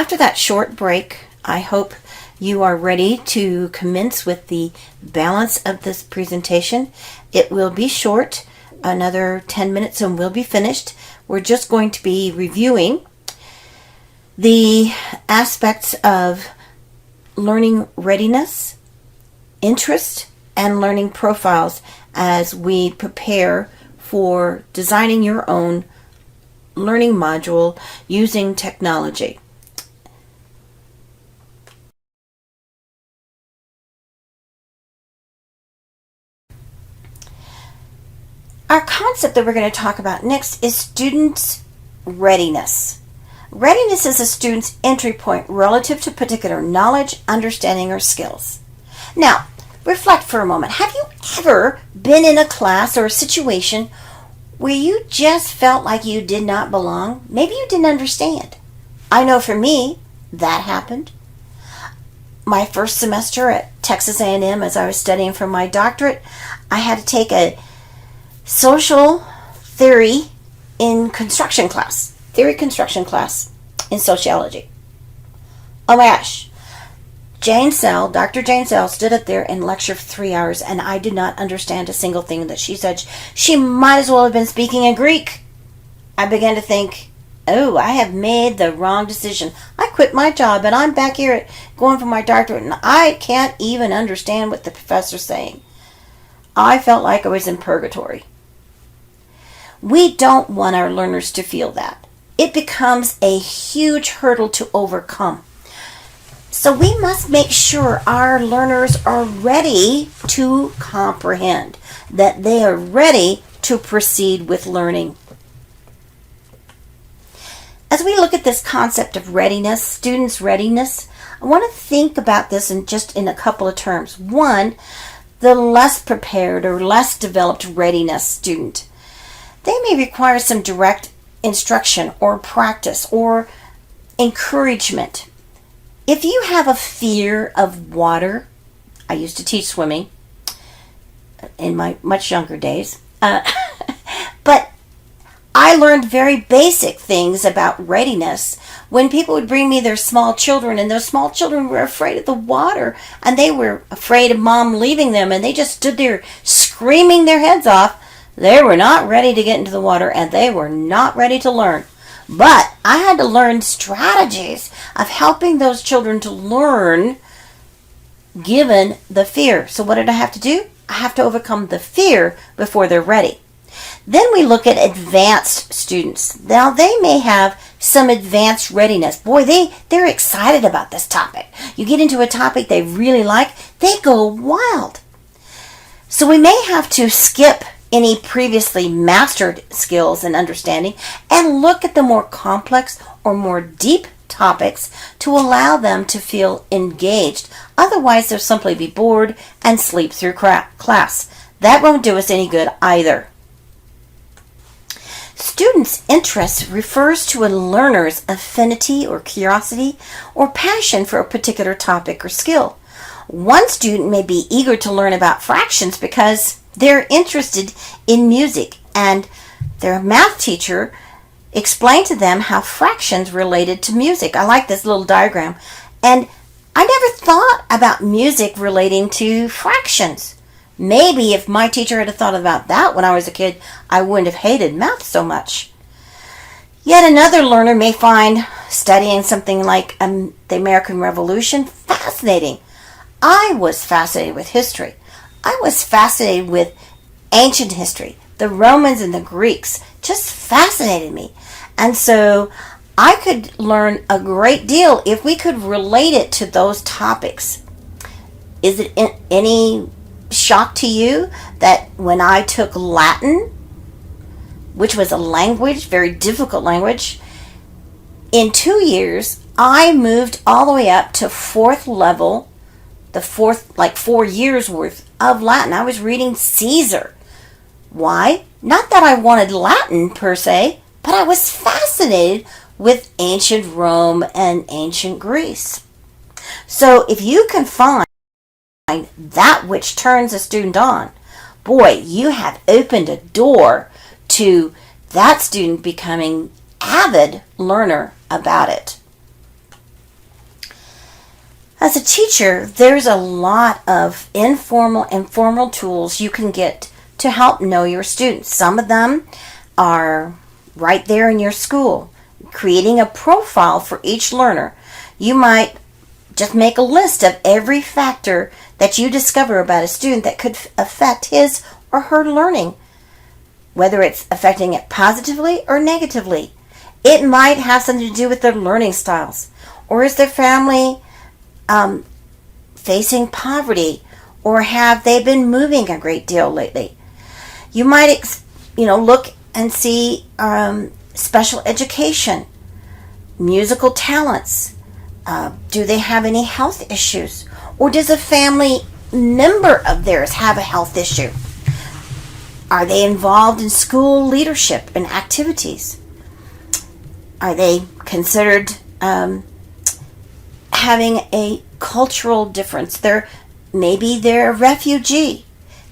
After that short break, I hope you are ready to commence with the balance of this presentation. It will be short, another 10 minutes and we'll be finished. We're just going to be reviewing the aspects of learning readiness, interest, and learning profiles as we prepare for designing your own learning module using technology. Our concept that we're going to talk about next is students' readiness. Readiness is a student's entry point relative to particular knowledge, understanding, or skills. Now, reflect for a moment. Have you ever been in a class or a situation where you just felt like you did not belong? Maybe you didn't understand. I know for me, that happened. My first semester at Texas A&M, as I was studying for my doctorate, I had to take a social theory in construction class. Construction class in sociology. Oh my gosh. Dr. Jane Sell stood up there and lectured for 3 hours, and I did not understand a single thing that she said. She might as well have been speaking in Greek. I began to think, oh, I have made the wrong decision. I quit my job, and I'm back here going for my doctorate, and I can't even understand what the professor's saying. I felt like I was in purgatory. We don't want our learners to feel that. It becomes a huge hurdle to overcome. So we must make sure our learners are ready to comprehend, that they are ready to proceed with learning. As we look at this concept of readiness, students' readiness, I want to think about this in a couple of terms. One, the less prepared or less developed readiness student. They may require some direct instruction or practice or encouragement. If you have a fear of water, I used to teach swimming in my much younger days, but I learned very basic things about readiness when people would bring me their small children, and those small children were afraid of the water, and they were afraid of mom leaving them, and they just stood there screaming their heads off. They were not ready to get into the water, and they were not ready to learn. But I had to learn strategies of helping those children to learn given the fear. So what did I have to do? I have to overcome the fear before they're ready. Then we look at advanced students. Now they may have some advanced readiness. Boy, they're excited about this topic. You get into a topic they really like, they go wild. So we may have to skip any previously mastered skills and understanding and look at the more complex or more deep topics to allow them to feel engaged. Otherwise, they'll simply be bored and sleep through class. That won't do us any good either. Students' interest refers to a learner's affinity or curiosity or passion for a particular topic or skill. One student may be eager to learn about fractions because they're interested in music, and their math teacher explained to them how fractions related to music. I like this little diagram. And I never thought about music relating to fractions. Maybe if my teacher had thought about that when I was a kid, I wouldn't have hated math so much. Yet another learner may find studying something like the American Revolution fascinating. I was fascinated with history. I was fascinated with ancient history. The Romans and the Greeks just fascinated me. And so I could learn a great deal if we could relate it to those topics. Is it any shock to you that when I took Latin, which was a language, very difficult language, in 2 years, I moved all the way up to fourth level, the fourth, like 4 years worth of Latin. I was reading Caesar. Why? Not that I wanted Latin per se, but I was fascinated with ancient Rome and ancient Greece. So if you can find that which turns a student on, boy, you have opened a door to that student becoming avid learner about it. As a teacher, there's a lot of informal and formal tools you can get to help know your students. Some of them are right there in your school, creating a profile for each learner. You might just make a list of every factor that you discover about a student that could affect his or her learning, whether it's affecting it positively or negatively. It might have something to do with their learning styles, or is their family facing poverty, or have they been moving a great deal lately? You might look and see special education, musical talents. Do they have any health issues? Or does a family member of theirs have a health issue? Are they involved in school leadership and activities? Are they considered having a cultural difference? Maybe they're a refugee.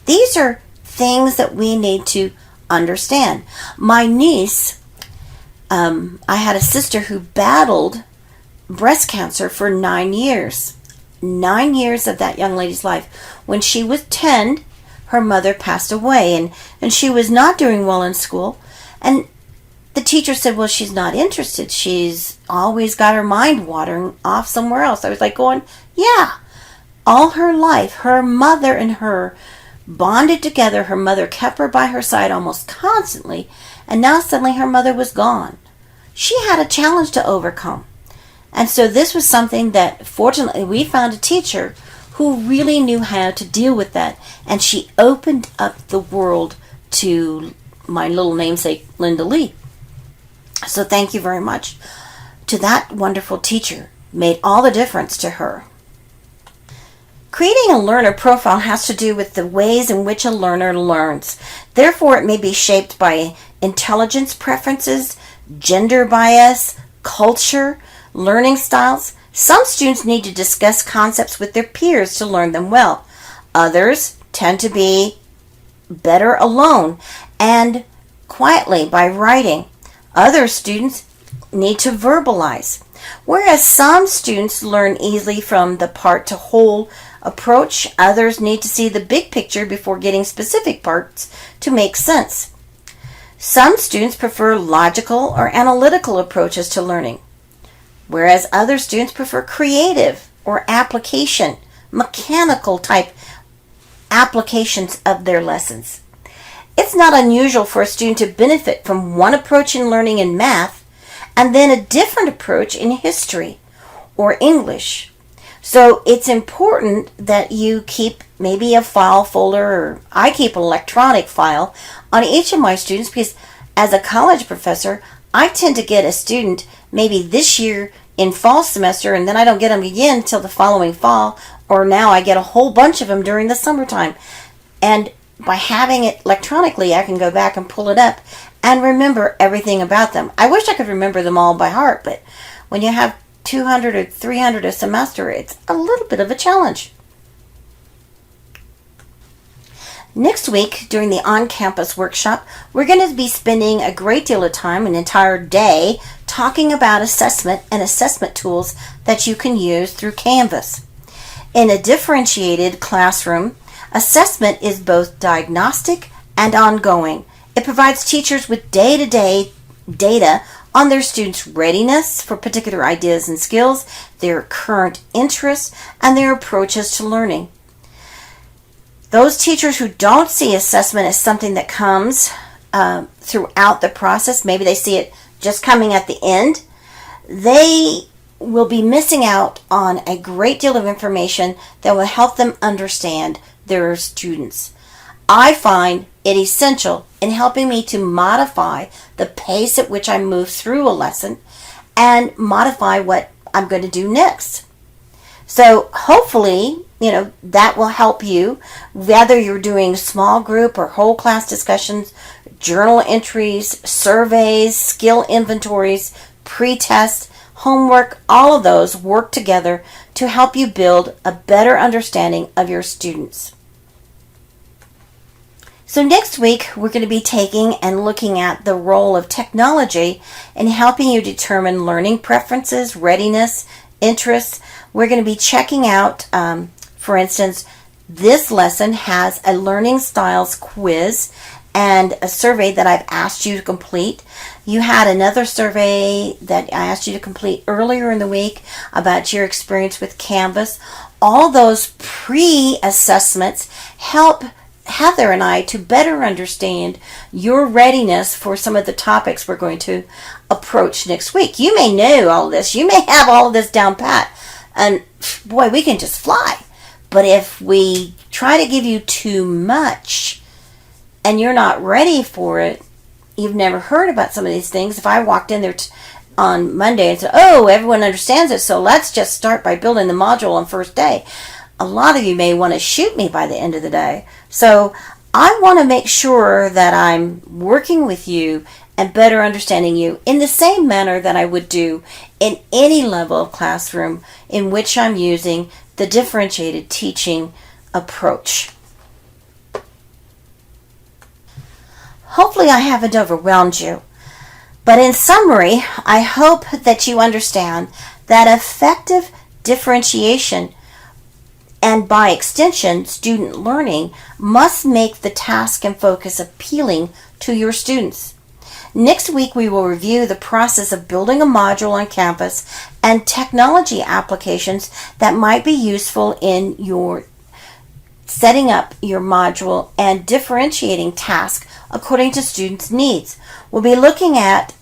These are things that we need to understand. My niece, I had a sister who battled breast cancer for 9 years. 9 years of that young lady's life. When she was 10, her mother passed away, and she was not doing well in school. And the teacher said, well, she's not interested. She's always got her mind wandering off somewhere else. I was like going, yeah. All her life, her mother and her bonded together. Her mother kept her by her side almost constantly. And now suddenly her mother was gone. She had a challenge to overcome. And so this was something that, fortunately, we found a teacher who really knew how to deal with that. And she opened up the world to my little namesake, Linda Lee. So thank you very much to that wonderful teacher. Made all the difference to her. Creating a learner profile has to do with the ways in which a learner learns. Therefore, it may be shaped by intelligence preferences, gender bias, culture, learning styles. Some students need to discuss concepts with their peers to learn them well. Others tend to be better alone and quietly by writing. Other students need to verbalize. Whereas some students learn easily from the part to whole approach, others need to see the big picture before getting specific parts to make sense. Some students prefer logical or analytical approaches to learning, whereas other students prefer creative or application, mechanical type applications of their lessons. It's not unusual for a student to benefit from one approach in learning in math and then a different approach in history or English. So it's important that you keep maybe a file folder, or I keep an electronic file on each of my students, because as a college professor, I tend to get a student maybe this year in fall semester, and then I don't get them again until the following fall, or now I get a whole bunch of them during the summertime. And by having it electronically, I can go back and pull it up and remember everything about them. I wish I could remember them all by heart, but when you have 200 or 300 a semester, it's a little bit of a challenge. Next week, during the on-campus workshop, we're going to be spending a great deal of time, an entire day, talking about assessment and assessment tools that you can use through Canvas. In a differentiated classroom, assessment is both diagnostic and ongoing. It provides teachers with day-to-day data on their students' readiness for particular ideas and skills, their current interests, and their approaches to learning. Those teachers who don't see assessment as something that comes throughout the process, maybe they see it just coming at the end, they will be missing out on a great deal of information that will help them understand their students. I find it essential in helping me to modify the pace at which I move through a lesson and modify what I'm going to do next. So hopefully, that will help you, whether you're doing small group or whole class discussions, journal entries, surveys, skill inventories, pre-test, homework. All of those work together to help you build a better understanding of your students. So next week, we're going to be taking and looking at the role of technology in helping you determine learning preferences, readiness, interests. We're going to be checking out, for instance, this lesson has a learning styles quiz and a survey that I've asked you to complete. You had another survey that I asked you to complete earlier in the week about your experience with Canvas. All those pre-assessments help Heather and I to better understand your readiness for some of the topics we're going to approach next week. You may know all this. You may have all of this down pat. And boy, we can just fly. But if we try to give you too much and you're not ready for it, you've never heard about some of these things. If I walked in there on Monday and said, oh, everyone understands it, so let's just start by building the module on first day, a lot of you may want to shoot me by the end of the day. So I want to make sure that I'm working with you and better understanding you in the same manner that I would do in any level of classroom in which I'm using the differentiated teaching approach. Hopefully I haven't overwhelmed you, but in summary, I hope that you understand that effective differentiation and by extension, student learning must make the task and focus appealing to your students. Next week, we will review the process of building a module on campus and technology applications that might be useful in your setting up your module and differentiating tasks according to students' needs. We'll be looking at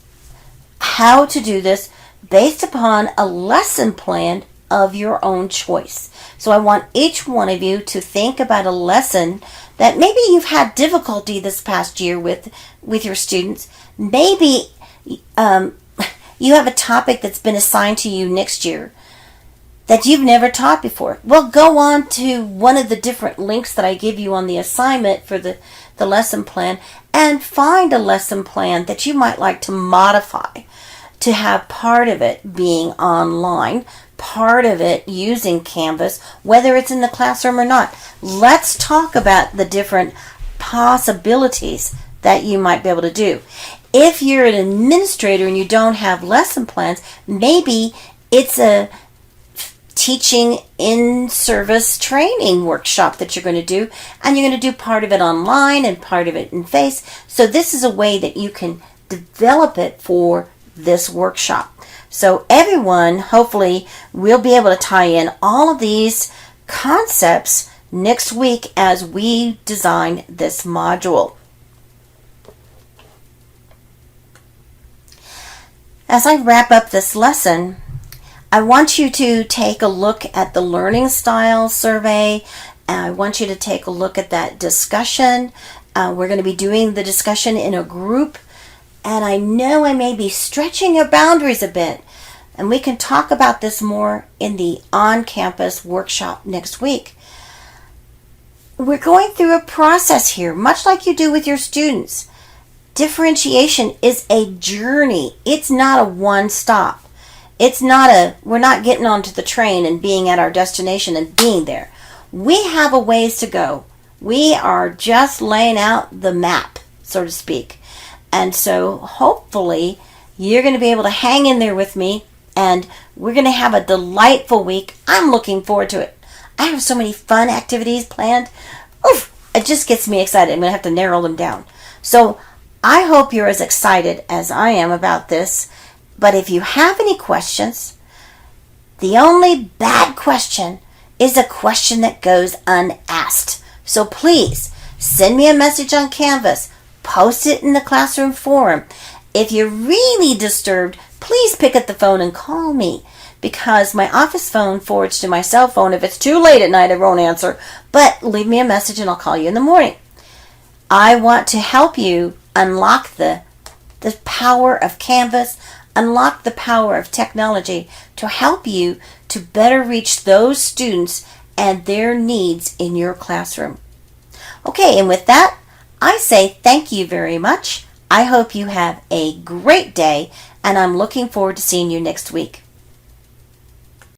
how to do this based upon a lesson plan of your own choice. So I want each one of you to think about a lesson that maybe you've had difficulty this past year with your students. Maybe you have a topic that's been assigned to you next year that you've never taught before. Well, go on to one of the different links that I give you on the assignment for the lesson plan and find a lesson plan that you might like to modify to have part of it being online, part of it using Canvas, whether it's in the classroom or not. Let's talk about the different possibilities that you might be able to do. If you're an administrator and you don't have lesson plans, maybe it's a teaching in-service training workshop that you're going to do, and you're going to do part of it online and part of it in face. So this is a way that you can develop it for this workshop. So everyone, hopefully, will be able to tie in all of these concepts next week as we design this module. As I wrap up this lesson, I want you to take a look at the learning style survey. I want you to take a look at that discussion. We're going to be doing the discussion in a group, and I know I may be stretching your boundaries a bit, and we can talk about this more in the on-campus workshop next week. We're going through a process here, much like you do with your students. Differentiation is a journey. It's not a one-stop. It's not we're not getting onto the train and being at our destination and being there. We have a ways to go. We are just laying out the map, so to speak. And so hopefully you're going to be able to hang in there with me, and we're going to have a delightful week. I'm looking forward to it. I have so many fun activities planned. Oof, it just gets me excited. I'm going to have to narrow them down. So I hope you're as excited as I am about this. But if you have any questions, the only bad question is a question that goes unasked. So please send me a message on Canvas. Post it in the classroom forum. If you're really disturbed, please pick up the phone and call me, because my office phone forwards to my cell phone. If it's too late at night, I won't answer. But leave me a message and I'll call you in the morning. I want to help you unlock the power of Canvas, unlock the power of technology to help you to better reach those students and their needs in your classroom. Okay, and with that, I say thank you very much. I hope you have a great day, and I'm looking forward to seeing you next week.